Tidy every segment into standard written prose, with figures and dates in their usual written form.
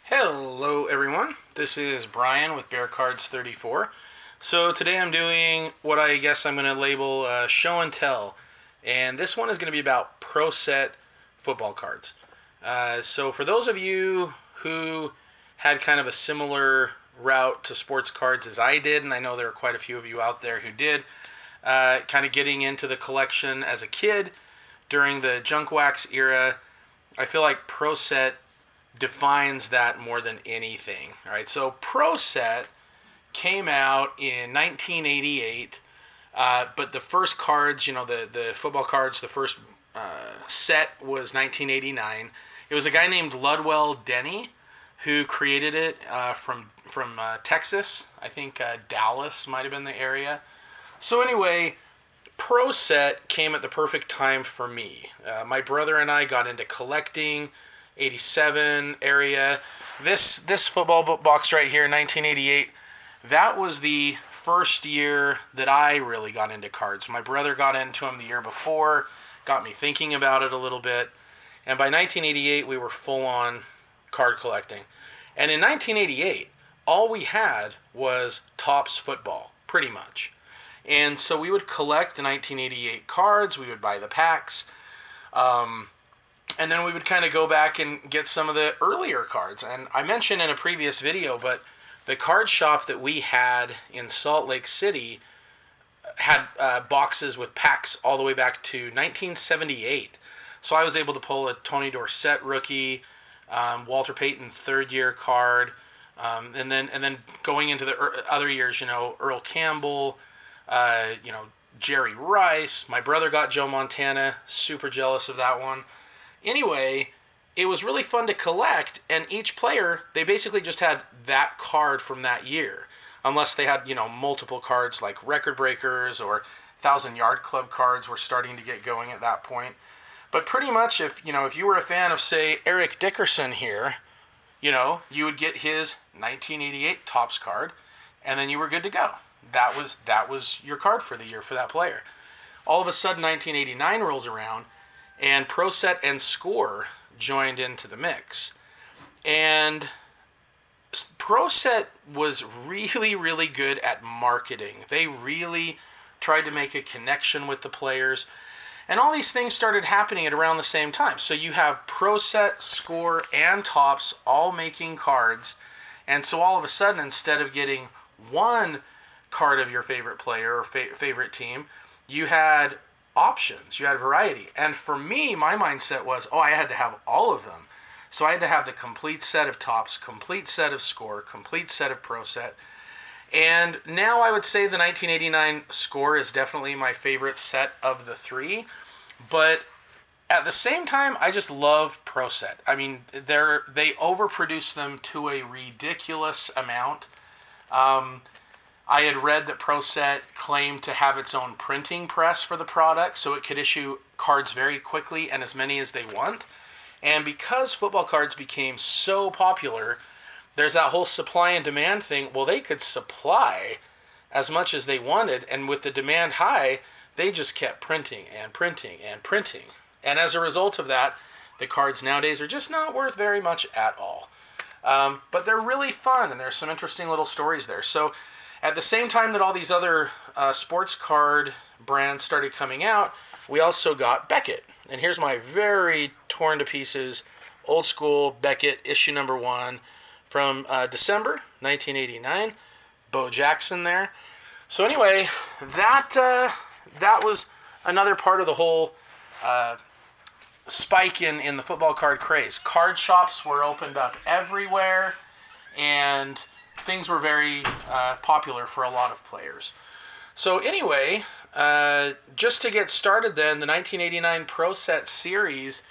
Hello everyone, this is Brian with Bear Cards 34. So today I'm doing what I guess I'm going to label show and tell, and this one is going to be about Pro Set football cards. So for those of you who had kind of a similar route to sports cards as I did, and I know there are quite a few of you out there who did, kind of getting into the collection as a kid during the junk wax era, I feel like Pro Set defines that more than anything. All right, so Pro Set came out in 1988, but the first cards, the football cards, the first set was 1989. It was a guy named Ludwell Denny who created it from Texas. I think Dallas might have been the area. So anyway, Pro Set came at the perfect time for me. My brother and I got into collecting. 87 area. This football box right here, 1988, that was the first year that I really got into cards. My brother got into them the year before, got me thinking about it a little bit, and by 1988 we were full on card collecting. And in 1988, all we had was Topps football, pretty much. And so we would collect the 1988 cards, we would buy the packs, and then we would kind of go back and get some of the earlier cards. And I mentioned in a previous video, but the card shop that we had in Salt Lake City had boxes with packs all the way back to 1978. So I was able to pull a Tony Dorsett rookie, Walter Payton third year card, and then going into the other years, Earl Campbell, Jerry Rice. My brother got Joe Montana, super jealous of that one. Anyway, it was really fun to collect, and each player, they basically just had that card from that year. Unless they had, multiple cards like Record Breakers or 1,000-Yard Club cards were starting to get going at that point. But pretty much if you were a fan of, say, Eric Dickerson here, you would get his 1988 Topps card, and then you were good to go. That was your card for the year for that player. All of a sudden, 1989 rolls around, and Pro Set and Score joined into the mix. And Pro Set was really, really good at marketing. They really tried to make a connection with the players. And all these things started happening at around the same time. So you have Pro Set, Score, and Topps all making cards. And so all of a sudden, instead of getting one card of your favorite player or favorite team, you had options, you had variety. And for me, my mindset was, I had to have all of them. So I had to have the complete set of Topps, complete set of Score, complete set of Pro Set. And now I would say the 1989 Score is definitely my favorite set of the three. But at the same time, I just love Pro Set. I mean, they overproduce them to a ridiculous amount. I had read that Pro Set claimed to have its own printing press for the product, so it could issue cards very quickly and as many as they want. And because football cards became so popular, there's that whole supply and demand thing. Well, they could supply as much as they wanted, and with the demand high, they just kept printing and printing and printing. And as a result of that, the cards nowadays are just not worth very much at all. But they're really fun, and there's some interesting little stories there. So at the same time that all these other sports card brands started coming out, we also got Beckett. And here's my very torn to pieces old school Beckett issue number 1 from December 1989. Bo Jackson there. So anyway, that was another part of the whole spike in the football card craze. Card shops were opened up everywhere, and things were very popular for a lot of players. So anyway, just to get started then, the 1989 Pro Set series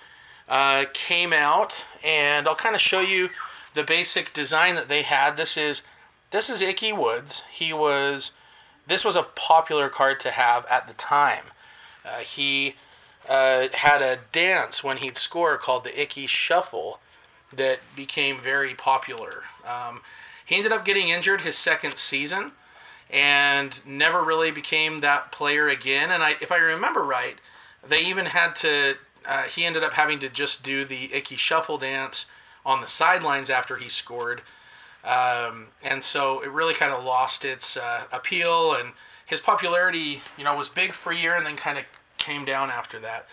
came out, and I'll kind of show you the basic design that they had. This is Icky Woods. This was a popular card to have at the time. He had a dance when he'd score called the Icky Shuffle that became very popular. He ended up getting injured his second season and never really became that player again. And if I remember right, they even had to, he ended up having to just do the Icky Shuffle dance on the sidelines after he scored. And so it really kind of lost its appeal, and his popularity, was big for a year and then kind of came down after that.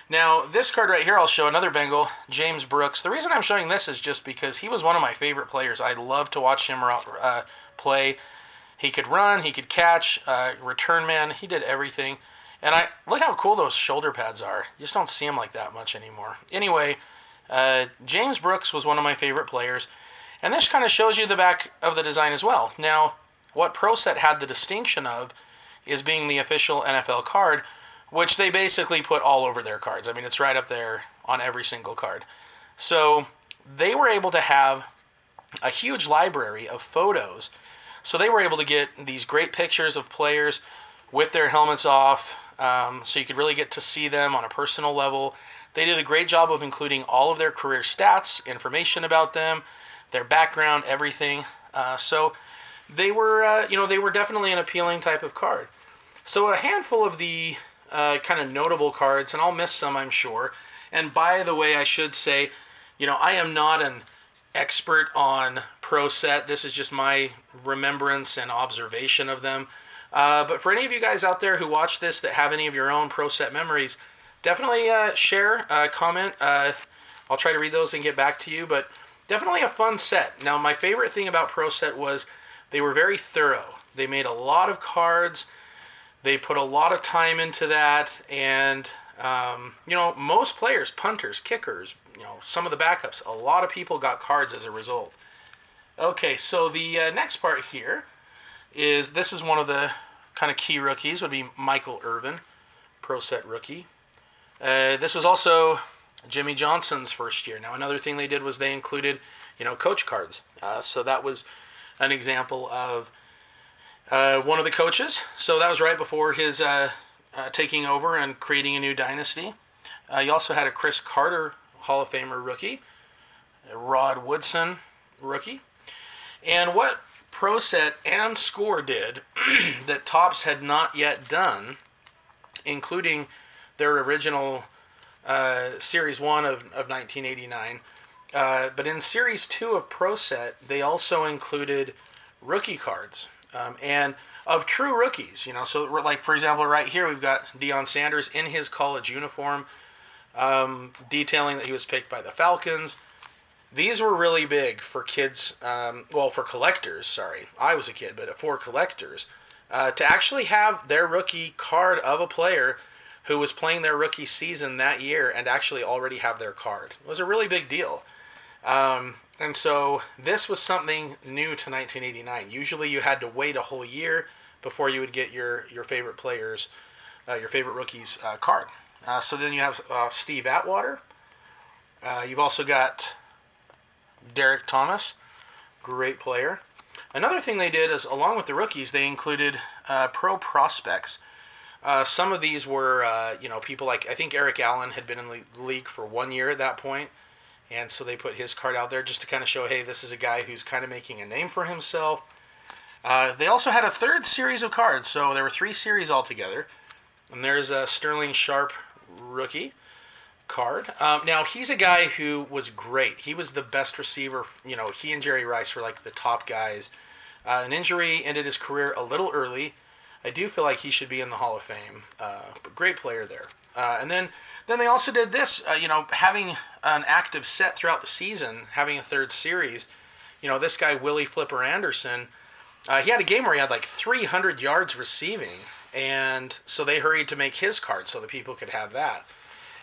Now, this card right here, I'll show another Bengal, James Brooks. The reason I'm showing this is just because he was one of my favorite players. I love to watch him play. He could run, he could catch, return man. He did everything. And look how cool those shoulder pads are. You just don't see them like that much anymore. Anyway, James Brooks was one of my favorite players. And this kind of shows you the back of the design as well. Now, what Pro Set had the distinction of is being the official NFL card, which they basically put all over their cards. I mean, it's right up there on every single card. So they were able to have a huge library of photos. So they were able to get these great pictures of players with their helmets off, so you could really get to see them on a personal level. They did a great job of including all of their career stats, information about them, their background, everything. So they were, they were definitely an appealing type of card. So a handful of the kind of notable cards, and I'll miss some, I'm sure. And by the way, I should say, I am not an expert on Pro Set. This is just my remembrance and observation of them. But for any of you guys out there who watch this that have any of your own Pro Set memories, definitely share, comment. I'll try to read those and get back to you, but definitely a fun set. Now, my favorite thing about Pro Set was they were very thorough. They made a lot of cards. They put a lot of time into that, and most players, punters, kickers, some of the backups, a lot of people got cards as a result. Okay, so the next part here is, this is one of the kind of key rookies, would be Michael Irvin, Pro Set rookie. This was also Jimmy Johnson's first year. Now, another thing they did was they included, coach cards. So that was an example of one of the coaches. So that was right before his taking over and creating a new dynasty. You also had a Chris Carter Hall of Famer rookie, a Rod Woodson rookie. And what Pro Set and Score did that Topps had not yet done, including their original Series 1 of 1989, but in Series 2 of Pro Set, they also included rookie cards. And of true rookies, so like, for example, right here we've got Deion Sanders in his college uniform, detailing that he was picked by the Falcons. These were really big for kids, for collectors, sorry. I was a kid, but for collectors, to actually have their rookie card of a player who was playing their rookie season that year and actually already have their card. It was a really big deal. And so this was something new to 1989. Usually you had to wait a whole year before you would get your favorite players, your favorite rookies card. So then you have Steve Atwater. You've also got Derek Thomas, great player. Another thing they did is, along with the rookies, they included pro prospects. Some of these were, people like, I think Eric Allen had been in the league for 1 year at that point. And so they put his card out there just to kind of show, hey, this is a guy who's kind of making a name for himself. They also had a third series of cards, so there were 3 series altogether. And there's a Sterling Sharp rookie card. Now, he's a guy who was great. He was the best receiver. He and Jerry Rice were like the top guys. An injury ended his career a little early. I do feel like he should be in the Hall of Fame. But great player there. And then they also did this, having an active set throughout the season, having a third series. This guy, Willie Flipper Anderson, he had a game where he had like 300 yards receiving. And so they hurried to make his card so that people could have that.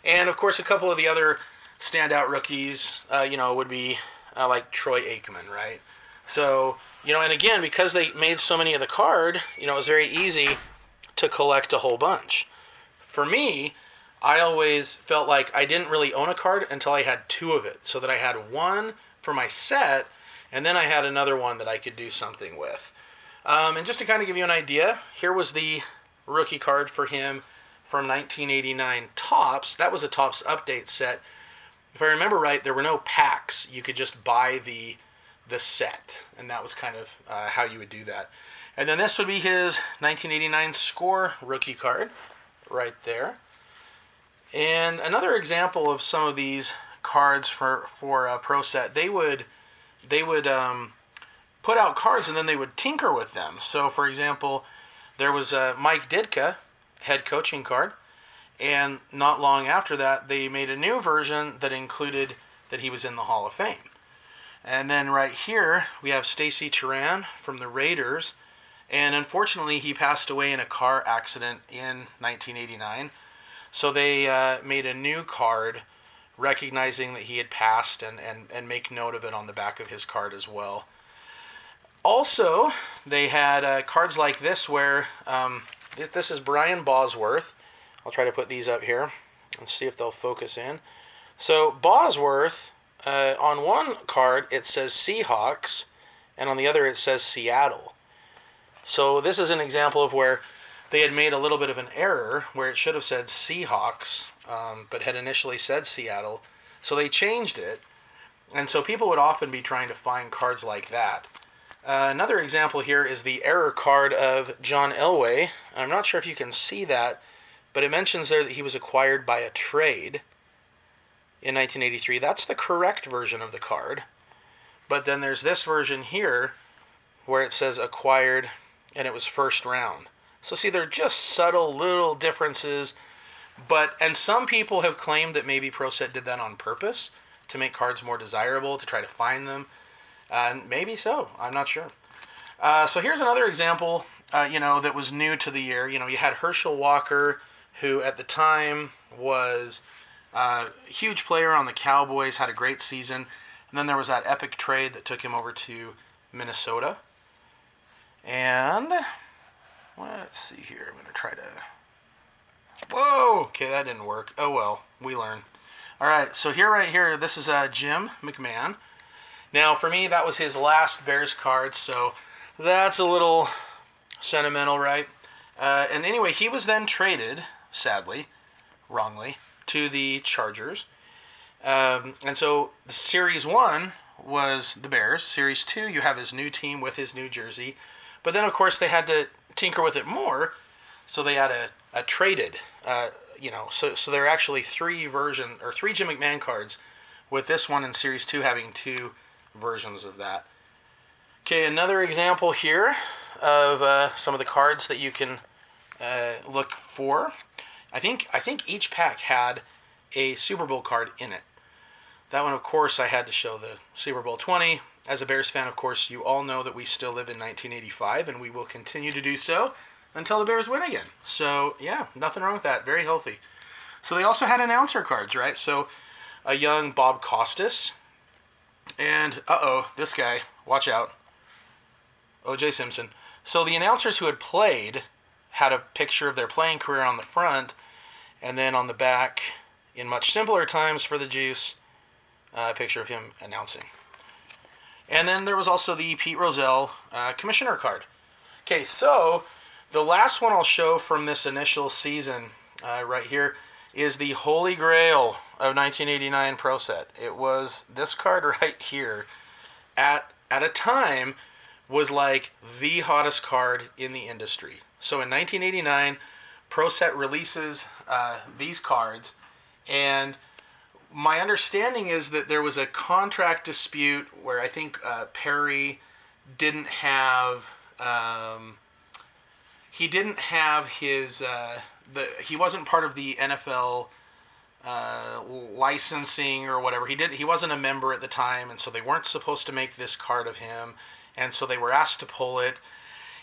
And, of course, a couple of the other standout rookies, would be like Troy Aikman, right? So, and again, because they made so many of the card, it was very easy to collect a whole bunch. For me, I always felt like I didn't really own a card until I had 2 of it, so that I had one for my set, and then I had another one that I could do something with. And just to kind of give you an idea, here was the rookie card for him from 1989 Topps. That was a Topps update set. If I remember right, there were no packs. You could just buy the set, and that was kind of how you would do that. And then this would be his 1989 Score rookie card right there. And another example of some of these cards for Pro Set, they would put out cards and then they would tinker with them. So, for example, there was a Mike Ditka head coaching card, and not long after that, they made a new version that included that he was in the Hall of Fame. And then right here, we have Stacy Terran from the Raiders, and unfortunately, he passed away in a car accident in 1989. So they made a new card recognizing that he had passed and make note of it on the back of his card as well. Also, they had cards like this where, this is Brian Bosworth. I'll try to put these up here and see if they'll focus in. So Bosworth, on one card it says Seahawks, and on the other it says Seattle. So this is an example of where they had made a little bit of an error where it should have said Seahawks, but had initially said Seattle. So they changed it, and so people would often be trying to find cards like that. Another example here is the error card of John Elway. I'm not sure if you can see that, but it mentions there that he was acquired by a trade in 1983. That's the correct version of the card. But then there's this version here where it says acquired and it was first round. So see, they're just subtle little differences. And some people have claimed that maybe Pro Set did that on purpose to make cards more desirable, to try to find them. And maybe so. I'm not sure. So here's another example, that was new to the year. You had Herschel Walker, who at the time was a huge player on the Cowboys, had a great season. And then there was that epic trade that took him over to Minnesota. And let's see here. I'm going to try to... Whoa! Okay, that didn't work. Oh well, we learn. All right, so right here, this is Jim Mcmahon. Now, for me, that was his last Bears card, so that's a little sentimental, right? And anyway, he was then traded, sadly, wrongly, to the Chargers. And so Series 1 was the Bears. Series 2, you have his new team with his new jersey. But then, of course, they had to tinker with it more, so they had a traded, so there are actually three Jim McMahon cards, with this one in Series 2 having two versions of that. Okay, another example here of some of the cards that you can look for. I think each pack had a Super Bowl card in it. That one, of course, I had to show the Super Bowl 20. As a Bears fan, of course, you all know that we still live in 1985, and we will continue to do so until the Bears win again. So, yeah, nothing wrong with that. Very healthy. So they also had announcer cards, right? So a young Bob Costas. And, this guy, watch out, O.J. Simpson. So the announcers who had played had a picture of their playing career on the front, and then on the back, in much simpler times for the Juice, a picture of him announcing. And then there was also the Pete Rozelle commissioner card. Okay, so the last one I'll show from this initial season right here is the Holy Grail of 1989 Pro Set. It was this card right here. At a time, was like the hottest card in the industry. So in 1989, Pro Set releases these cards, and my understanding is that there was a contract dispute where I think Perry didn't have his he wasn't part of the NFL licensing or whatever. He wasn't a member at the time, and so they weren't supposed to make this card of him, and so they were asked to pull it,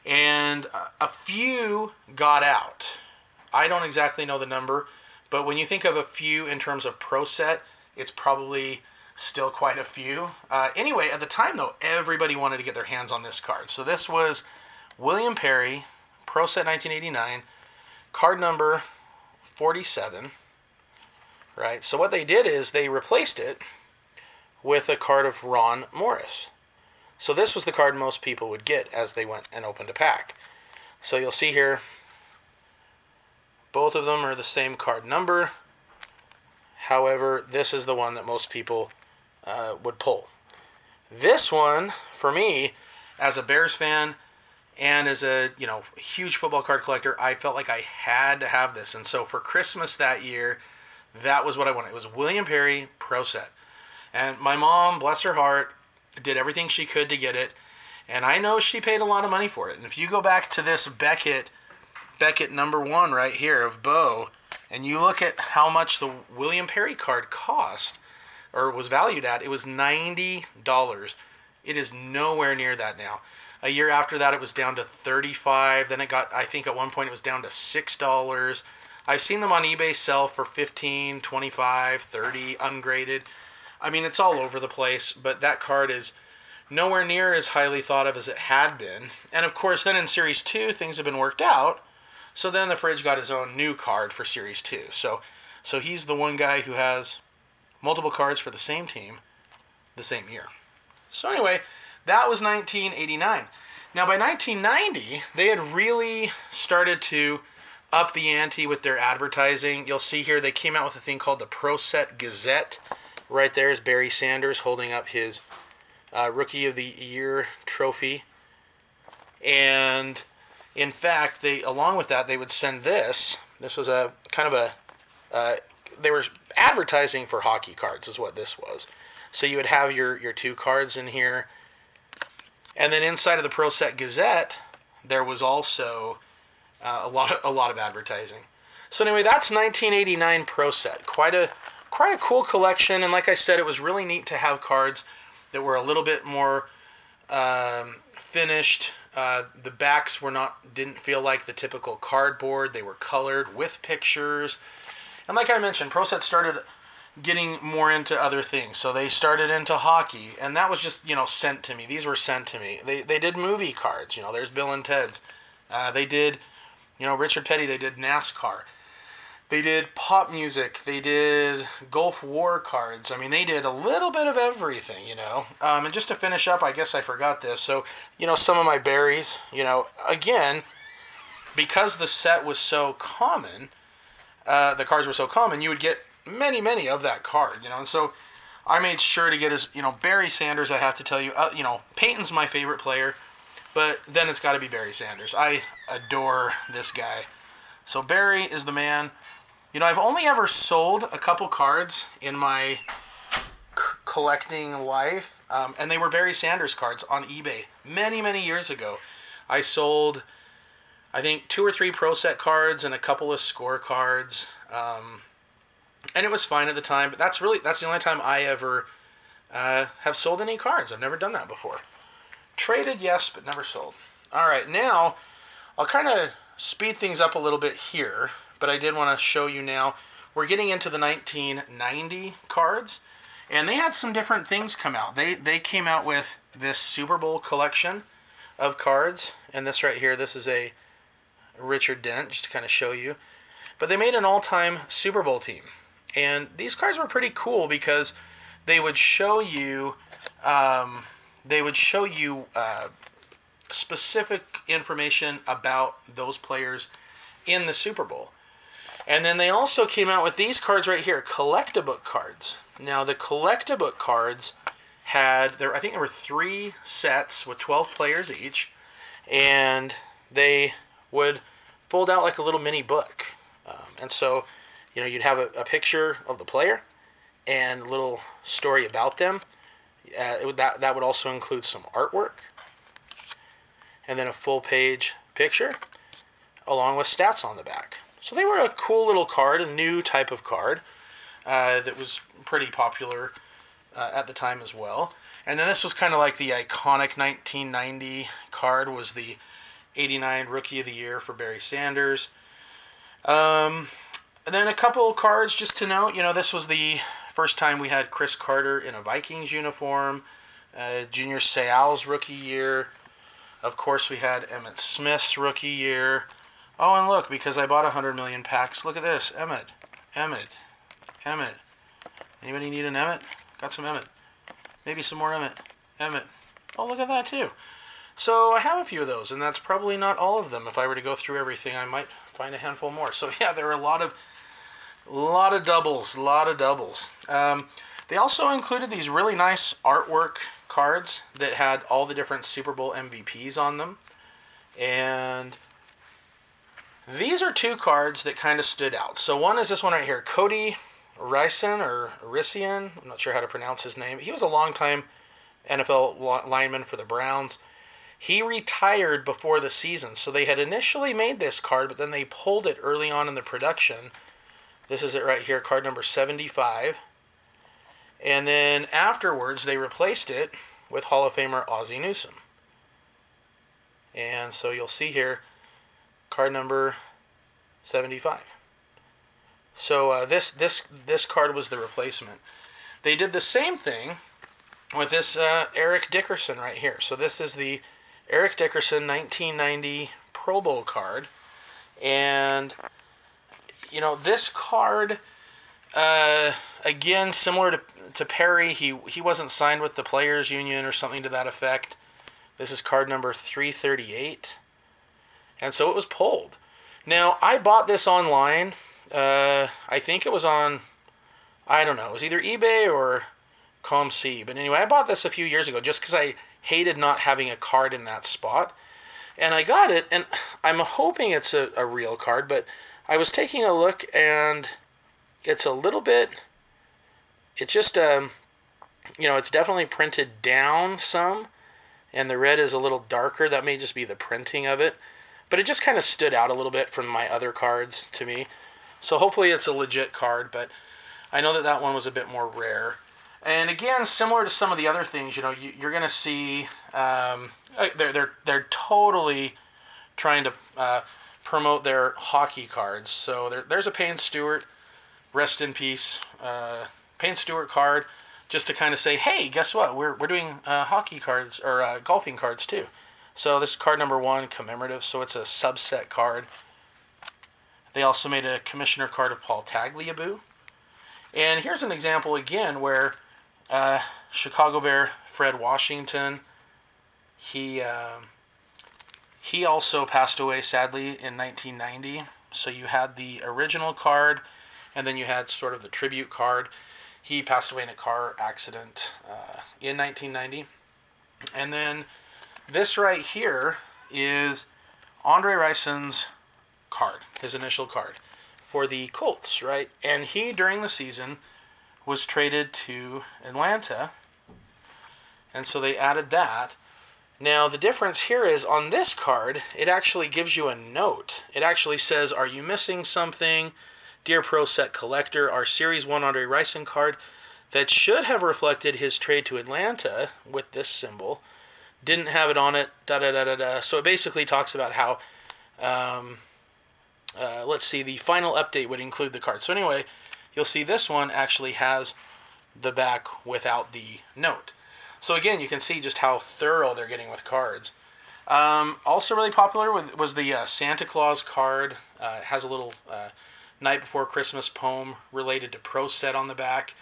and a few got out. I don't exactly know the number, but when you think of a few in terms of Pro Set, it's probably still quite a few. Anyway, at the time, though, everybody wanted to get their hands on this card. So this was William Perry, Pro Set 1989, card number 47, right? So what they did is they replaced it with a card of Ron Morris. So this was the card most people would get as they went and opened a pack. So you'll see here, both of them are the same card number. However, this is the one that most people would pull. This one, for me, as a Bears fan and as a huge football card collector, I felt like I had to have this. And so for Christmas that year, that was what I wanted. It was William Perry Pro Set. And my mom, bless her heart, did everything she could to get it. And I know she paid a lot of money for it. And if you go back to this Beckett number 1 right here of Bo, and you look at how much the William Perry card cost, or was valued at, it was $90. It is nowhere near that now. A year after that, it was down to $35. Then it got, I think at one point it was down to $6. I've seen them on eBay sell for $15, $25, $30, ungraded. I mean, it's all over the place, but that card is nowhere near as highly thought of as it had been. And of course, then in Series 2, things have been worked out. So then the Fridge got his own new card for Series 2. So he's the one guy who has multiple cards for the same team the same year. So anyway, that was 1989. Now by 1990, they had really started to up the ante with their advertising. You'll see here they came out with a thing called the Pro Set Gazette. Right there is Barry Sanders holding up his Rookie of the Year trophy. And in fact, along with that, they would send this. This was a kind of they were advertising for hockey cards is what this was. So you would have your 2 cards in here. And then inside of the Pro Set Gazette, there was also a lot of advertising. So anyway, that's 1989 Pro Set. Quite a cool collection, and like I said, it was really neat to have cards that were a little bit more finished. The backs didn't feel like the typical cardboard. They were colored with pictures. And like I mentioned, Pro Set started getting more into other things. So they started into hockey, and that was just, sent to me. These were sent to me. They did movie cards. There's Bill and Ted's. They did, Richard Petty. They did NASCAR. They did pop music. They did Gulf War cards. I mean, they did a little bit of everything, And just to finish up, I guess I forgot this. So, some of my berries, again, because the set was so common, the cards were so common, you would get many of that card, And so I made sure to get his, Barry Sanders, I have to tell you, Peyton's my favorite player, but then it's got to be Barry Sanders. I adore this guy. So Barry is the man. I've only ever sold a couple cards in my collecting life, and they were Barry Sanders cards on eBay many years ago. I sold, I think, 2 or 3 Pro Set cards and a couple of score cards, and it was fine at the time, but that's the only time I ever have sold any cards. I've never done that before. Traded, yes, but never sold. All right, now I'll kind of speed things up a little bit here, but I did want to show you now. We're getting into the 1990 cards, and they had some different things come out. They came out with this Super Bowl collection of cards, and this right here, this is a Richard Dent, just to kind of show you. But they made an all-time Super Bowl team, and these cards were pretty cool because they would show you specific information about those players in the Super Bowl. And then they also came out with these cards right here, Collect-A-Book cards. Now, the Collect-A-Book cards I think there were 3 sets with 12 players each, and they would fold out like a little mini book. And so, you'd have a picture of the player and a little story about them. That would also include some artwork, and then a full-page picture, along with stats on the back. So they were a cool little card, a new type of card that was pretty popular at the time as well. And then this was kind of like the iconic 1990 card, was the 89 Rookie of the Year for Barry Sanders. And then a couple cards just to note, this was the first time we had Chris Carter in a Vikings uniform, Junior Seau's Rookie Year. Of course, we had Emmett Smith's Rookie Year. Oh, and look, because I bought 100 million packs, look at this. Emmett. Anybody need an Emmett? Got some Emmett. Maybe some more Emmett. Oh, look at that, too. So I have a few of those, and that's probably not all of them. If I were to go through everything, I might find a handful more. So, yeah, there are a lot of doubles. They also included these really nice artwork cards that had all the different Super Bowl MVPs on them. And these are 2 cards that kind of stood out. So one is this one right here, Cody Ryson or Rysian. I'm not sure how to pronounce his name. He was a longtime NFL lineman for the Browns. He retired before the season, so they had initially made this card, but then they pulled it early on in the production. This is it right here, card number 75. And then afterwards, they replaced it with Hall of Famer Ozzie Newsome. And so you'll see here, card number 75. So this card was the replacement. They did the same thing with this Eric Dickerson right here. So this is the Eric Dickerson 1990 Pro Bowl card. And, you know, this card, again, similar to Perry, he wasn't signed with the Players Union or something to that effect. This is card number 338. And so it was pulled. Now, I bought this online. I think it was on, I don't know, it was either eBay or ComC. But anyway, I bought this a few years ago just because I hated not having a card in that spot. And I got it, and I'm hoping it's a real card, but I was taking a look, and it's a little bit, it's just, it's definitely printed down some, and the red is a little darker. That may just be the printing of it. But it just kind of stood out a little bit from my other cards to me. So hopefully it's a legit card, but I know that one was a bit more rare. And again, similar to some of the other things, you're going to see they're totally trying to promote their hockey cards. So there's a Payne Stewart, rest in peace, Payne Stewart card, just to kind of say, hey, guess what? We're doing hockey cards or golfing cards too. So this is card number 1, commemorative. So it's a subset card. They also made a commissioner card of Paul Tagliabue. And here's an example again where Chicago Bear Fred Washington, he also passed away sadly in 1990. So you had the original card, and then you had sort of the tribute card. He passed away in a car accident in 1990. And then this right here is Andre Rison's card, his initial card for the Colts, right? And he, during the season, was traded to Atlanta, and so they added that. Now, the difference here is on this card, it actually gives you a note. It actually says, are you missing something? Dear Pro Set Collector, our Series 1 Andre Rison card that should have reflected his trade to Atlanta with this symbol didn't have it on it, da-da-da-da-da. So it basically talks about how, let's see, the final update would include the card. So anyway, you'll see this one actually has the back without the note. So again, you can see just how thorough they're getting with cards. Also really popular was the Santa Claus card. It has a little Night Before Christmas poem related to Pro Set on the back.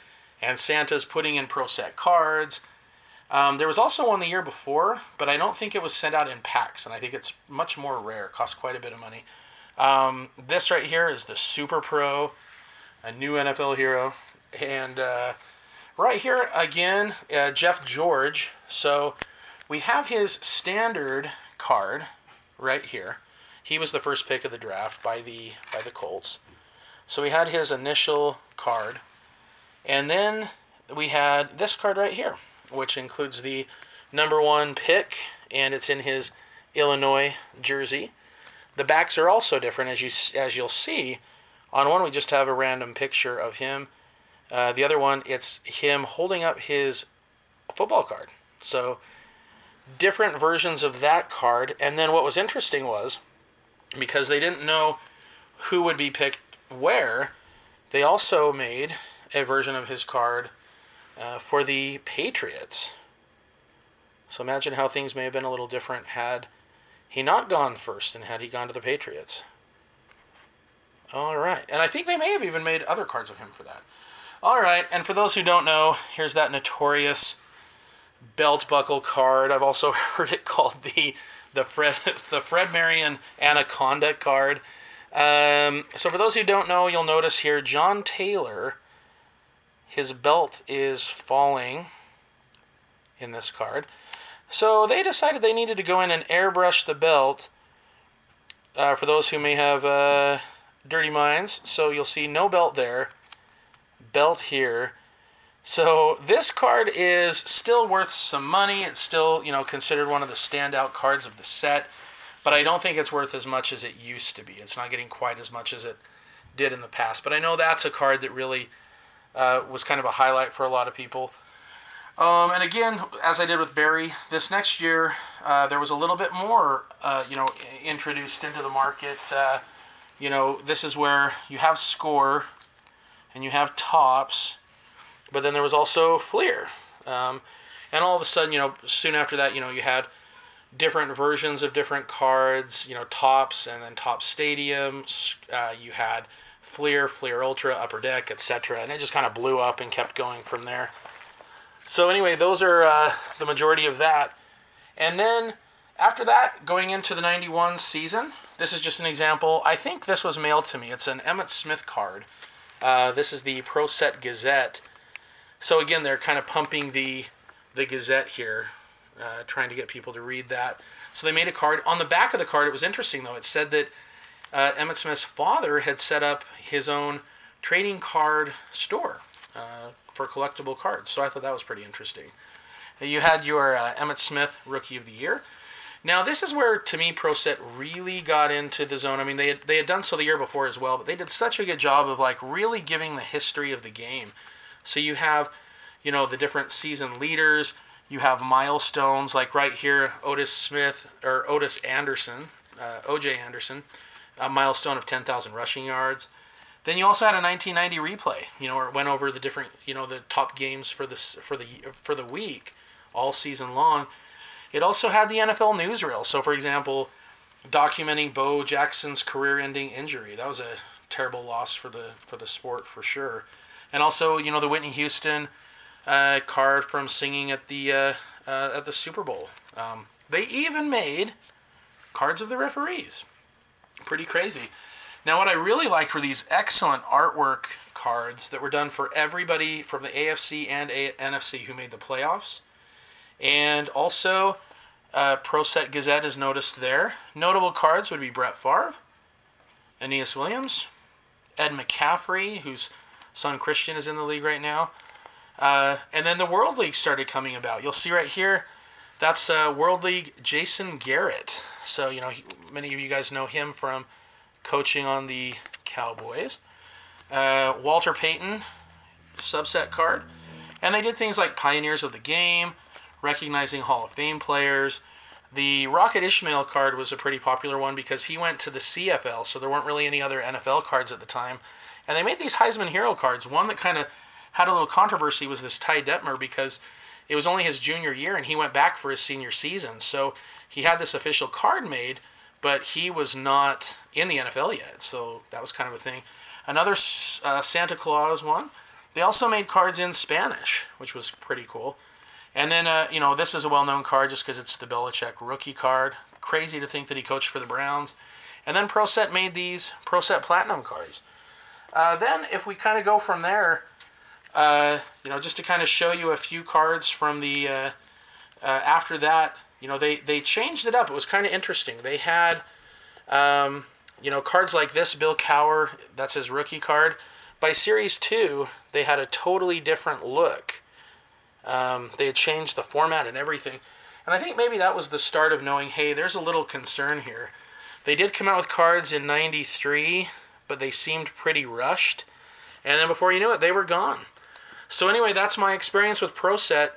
And Santa's putting in Pro Set cards. There was also one the year before, but I don't think it was sent out in packs, and I think it's much more rare. It costs quite a bit of money. This right here is the Super Pro, a new NFL hero. And right here, again, Jeff George. So we have his standard card right here. He was the first pick of the draft by the Colts. So we had his initial card. And then we had this card right here, which includes the number 1 pick, and it's in his Illinois jersey. The backs are also different, as you'll see. On one, we just have a random picture of him. The other one, it's him holding up his football card. So different versions of that card. And then what was interesting was, because they didn't know who would be picked where, they also made a version of his card for the Patriots. So imagine how things may have been a little different had he not gone first and had he gone to the Patriots. All right. And I think they may have even made other cards of him for that. All right. And for those who don't know, here's that notorious belt buckle card. I've also heard it called the Fred Marion Anaconda card. So for those who don't know, you'll notice here John Taylor, his belt is falling in this card. So they decided they needed to go in and airbrush the belt for those who may have dirty minds. So you'll see no belt there. belt here. So this card is still worth some money. It's still, considered one of the standout cards of the set, but I don't think it's worth as much as it used to be. It's not getting quite as much as it did in the past, but I know that's a card that really was kind of a highlight for a lot of people. And again, as I did with Barry, this next year, there was a little bit more, introduced into the market. This is where you have Score and you have Tops, but then there was also Fleer. And all of a sudden, soon after that, you had different versions of different cards, Tops and then Top Stadium. You had Fleer, Fleer Ultra, Upper Deck, etc. And it just kind of blew up and kept going from there. So anyway, those are the majority of that. And then after that, going into the 91 season, this is just an example. I think this was mailed to me. It's an Emmett Smith card. This is the Pro Set Gazette. So again, they're kind of pumping the Gazette here, trying to get people to read that. So they made a card. On the back of the card, it was interesting, though. It said that Emmett Smith's father had set up his own trading card store for collectible cards. So I thought that was pretty interesting. You had your Emmett Smith Rookie of the Year. Now, this is where, to me, Pro Set really got into the zone. I mean, they had done so the year before as well, but they did such a good job of, really giving the history of the game. So you have, the different season leaders. You have milestones, like right here, Otis Anderson, O.J. Anderson, a milestone of 10,000 rushing yards. Then you also had a 1990 replay, where it went over the different, the top games for the week, all season long. It also had the NFL newsreel. So, for example, documenting Bo Jackson's career-ending injury. That was a terrible loss for the sport for sure. And also, the Whitney Houston card from singing at the Super Bowl. They even made cards of the referees. Pretty crazy. Now, what I really liked were these excellent artwork cards that were done for everybody from the AFC and NFC who made the playoffs. And also, Pro Set Gazette is noticed there. Notable cards would be Brett Favre, Aeneas Williams, Ed McCaffrey, whose son Christian is in the league right now. And then the World League started coming about. You'll see right here, that's World League Jason Garrett. So, many of you guys know him from coaching on the Cowboys. Walter Payton, subset card. And they did things like Pioneers of the Game, recognizing Hall of Fame players. The Rocket Ishmael card was a pretty popular one because he went to the CFL, so there weren't really any other NFL cards at the time. And they made these Heisman Hero cards. One that kind of had a little controversy was this Ty Detmer because it was only his junior year and he went back for his senior season. So he had this official card made, but he was not in the NFL yet, so that was kind of a thing. Another Santa Claus one. They also made cards in Spanish, which was pretty cool. And then, this is a well-known card just because it's the Belichick rookie card. Crazy to think that he coached for the Browns. And then Pro Set made these Pro Set Platinum cards. Then, if we kind of go from there, just to kind of show you a few cards from the, after that, they changed it up. It was kind of interesting. They had, cards like this, Bill Cowher, that's his rookie card. By Series 2, they had a totally different look. They had changed the format and everything. And I think maybe that was the start of knowing, hey, there's a little concern here. They did come out with cards in 93, but they seemed pretty rushed. And then before you knew it, they were gone. So anyway, that's my experience with Pro Set.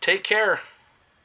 Take care.